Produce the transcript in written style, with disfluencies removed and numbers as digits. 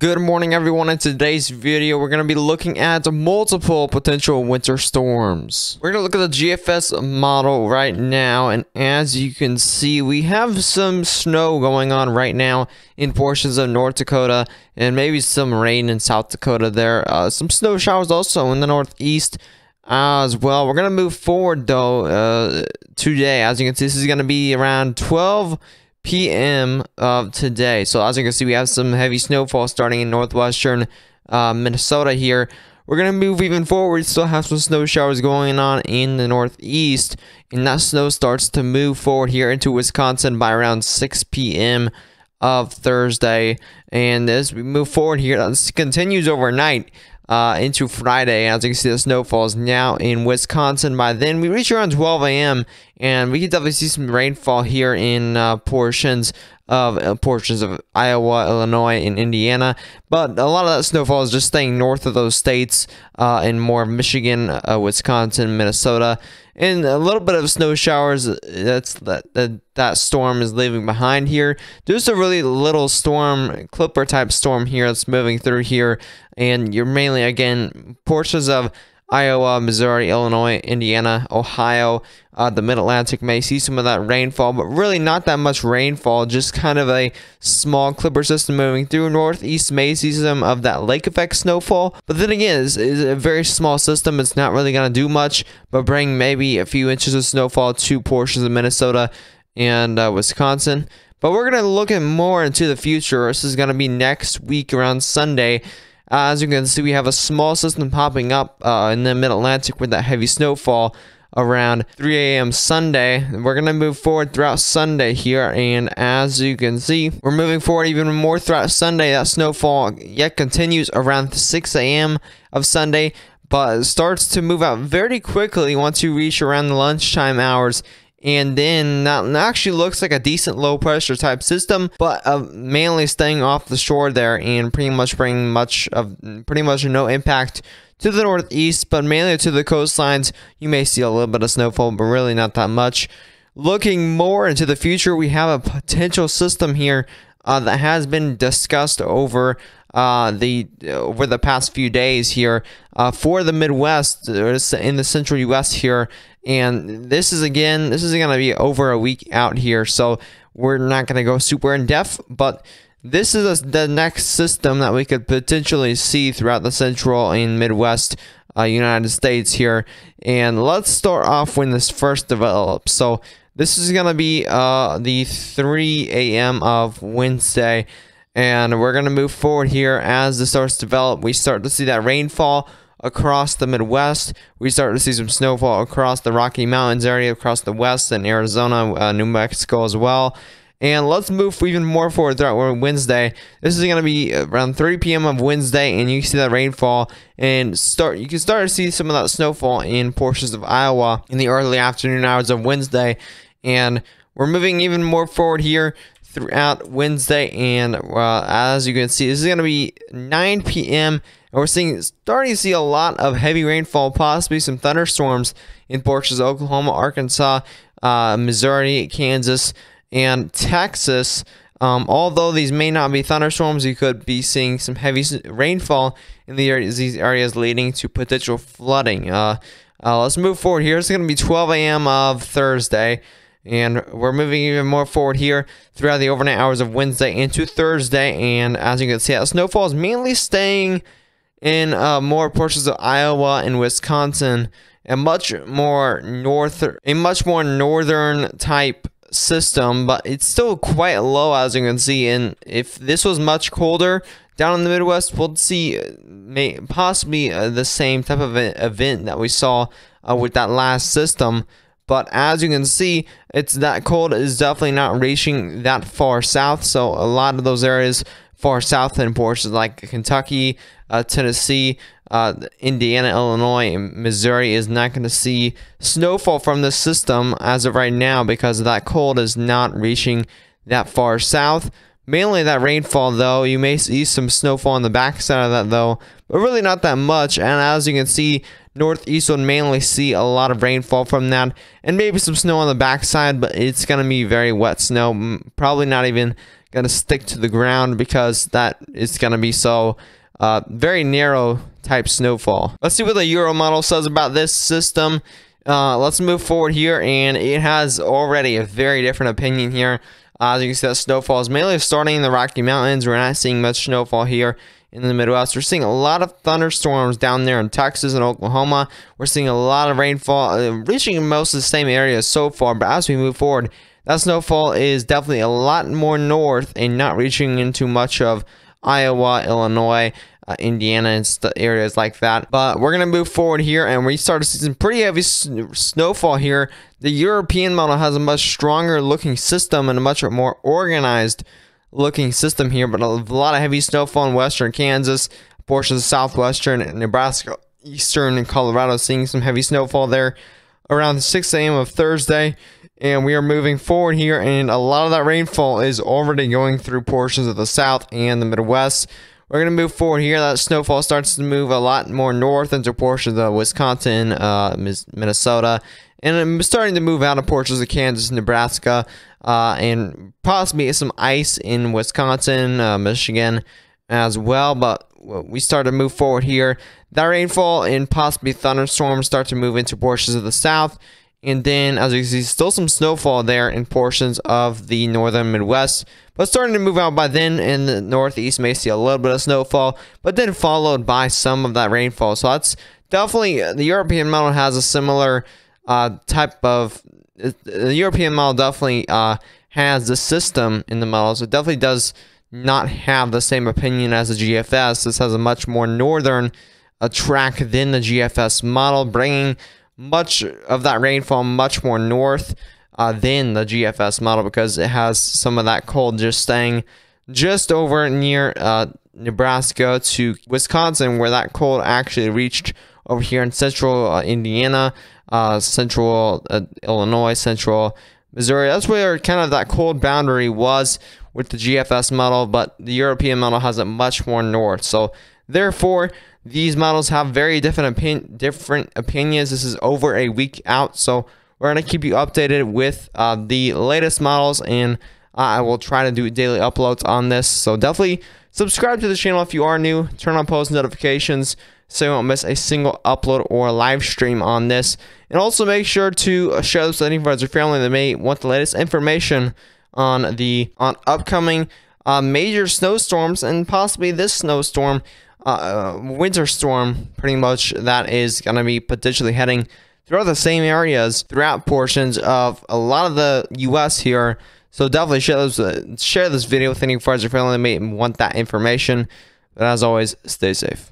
Good morning, everyone. In today's video, we're going to be looking at multiple potential winter storms. We're going to look at the GFS model right now, and as you can see, we have some snow going on right now in portions of North Dakota, and maybe some rain in South Dakota there. Some snow showers also in the Northeast as well. We're going to move forward, though, today. As you can see, this is going to be around 12 p.m. of today. So as you can see, we have some heavy snowfall starting in northwestern Minnesota here. We're gonna move even forward. Still have some snow showers going on in the northeast, and that snow starts to move forward here into Wisconsin by around 6 p.m. of Thursday. And as we move forward here, this continues overnight into Friday. As you can see, the snowfall is now in Wisconsin. By then, we reach around 12 a.m. and we can definitely see some rainfall here in portions of Iowa, Illinois, and Indiana. But a lot of that snowfall is just staying north of those states, in more of Michigan, Wisconsin, Minnesota, and a little bit of snow showers. That storm is leaving behind here. There's a really little storm, Clipper type storm here that's moving through here, and you're mainly, again, portions of Iowa, Missouri, Illinois, Indiana, Ohio, the Mid-Atlantic may see some of that rainfall, but really not that much rainfall, just kind of a small Clipper system moving through. Northeast may see some of that lake effect snowfall, but then again, it's a very small system. It's not really going to do much, but bring maybe a few inches of snowfall to portions of Minnesota and Wisconsin. But we're going to look at more into the future. This is going to be next week around Sunday. As you can see, we have a small system popping up in the Mid-Atlantic with that heavy snowfall around 3 a.m. Sunday. We're going to move forward throughout Sunday here, and as you can see, we're moving forward even more throughout Sunday. That snowfall yet continues around 6 a.m. of Sunday, but it starts to move out very quickly once you reach around the lunchtime hours. And then that actually looks like a decent low pressure type system, but mainly staying off the shore there and pretty much bringing pretty much no impact to the northeast, but mainly to the coastlines. You may see a little bit of snowfall, but really not that much. Looking more into the future, we have a potential system here that has been discussed over the past few days here for the Midwest, in the central U.S. here. And this is going to be over a week out here, so we're not going to go super in depth, but this is the next system that we could potentially see throughout the central and Midwest United States here. And let's start off when this first develops. So this is going to be the 3 a.m. of Wednesday, and we're going to move forward here as this starts to develop. We start to see that rainfall across the Midwest. We start to see some snowfall across the Rocky Mountains area, across the West, and Arizona, New Mexico as well. And let's move even more forward throughout Wednesday. This is going to be around 3 p.m. of Wednesday, and you can see that rainfall, and you can start to see some of that snowfall in portions of Iowa in the early afternoon hours of Wednesday. And we're moving even more forward here throughout Wednesday, and as you can see, this is going to be 9 p.m. and we're starting to see a lot of heavy rainfall, possibly some thunderstorms in portions of Oklahoma, Arkansas, Missouri, Kansas, and Texas. Although these may not be thunderstorms, you could be seeing some heavy rainfall in these areas, leading to potential flooding. Let's move forward here. It's going to be 12 a.m. of Thursday, and we're moving even more forward here throughout the overnight hours of Wednesday into Thursday. And as you can see, that snowfall is mainly staying in more portions of Iowa and Wisconsin, a much more northern type system, but it's still quite low, as you can see. And if this was much colder down in the Midwest, we'll see possibly the same type of event that we saw with that last system. But as you can see, it's that cold is definitely not reaching that far south. So a lot of those areas far south in portions like Kentucky, Tennessee, Indiana, Illinois, and Missouri is not going to see snowfall from this system as of right now, because that cold is not reaching that far south. Mainly that rainfall, though. You may see some snowfall on the backside of that, though, but really not that much. And as you can see, northeast will mainly see a lot of rainfall from that, and maybe some snow on the backside, but it's going to be very wet snow, probably not even gonna stick to the ground because that is gonna be so very narrow type snowfall. Let's see what the Euro model says about this system. Let's move forward here, and it has already a very different opinion here. As you can see, that snowfall is mainly starting in the Rocky Mountains. We're not seeing much snowfall here in the Midwest. We're seeing a lot of thunderstorms down there in Texas and Oklahoma. We're seeing a lot of rainfall, reaching most of the same areas so far. But as we move forward, that snowfall is definitely a lot more north and not reaching into much of Iowa, Illinois, Indiana, and areas like that. But we're gonna move forward here, and we start to see some pretty heavy snowfall here. The European model has a much stronger looking system and a much more organized looking system here, but a lot of heavy snowfall in western Kansas, portions of southwestern Nebraska, eastern and Colorado, seeing some heavy snowfall there around 6 a.m. of Thursday. And we are moving forward here, and a lot of that rainfall is already going through portions of the South and the Midwest. We're going to move forward here. That snowfall starts to move a lot more north into portions of Wisconsin, Minnesota, and it's starting to move out of portions of Kansas, Nebraska, and possibly some ice in Wisconsin, Michigan as well. But we start to move forward here. That rainfall and possibly thunderstorms start to move into portions of the South. And then, as you can see, still some snowfall there in portions of the northern Midwest, but starting to move out by then. In the Northeast, may see a little bit of snowfall, but then followed by some of that rainfall. So that's definitely, the European model has a similar type of, the European model definitely has the system in the model, so it definitely does not have the same opinion as the GFS. This has a much more northern track than the GFS model, bringing much of that rainfall much more north than the GFS model, because it has some of that cold just staying just over near Nebraska to Wisconsin, where that cold actually reached over here in central Indiana, central Illinois, central Missouri. That's where kind of that cold boundary was with the GFS model, but the European model has it much more north. So therefore, these models have very different opinions. This is over a week out, so we're going to keep you updated with the latest models, and I will try to do daily uploads on this. So definitely subscribe to the channel if you are new. Turn on post notifications so you won't miss a single upload or live stream on this. And also make sure to share this with any friends or family that may want the latest information on upcoming major snowstorms, and possibly this snowstorm, winter storm, pretty much, that is going to be potentially heading throughout the same areas throughout portions of a lot of the US here. So definitely share this video with any friends or family that may want that information. But as always, stay safe.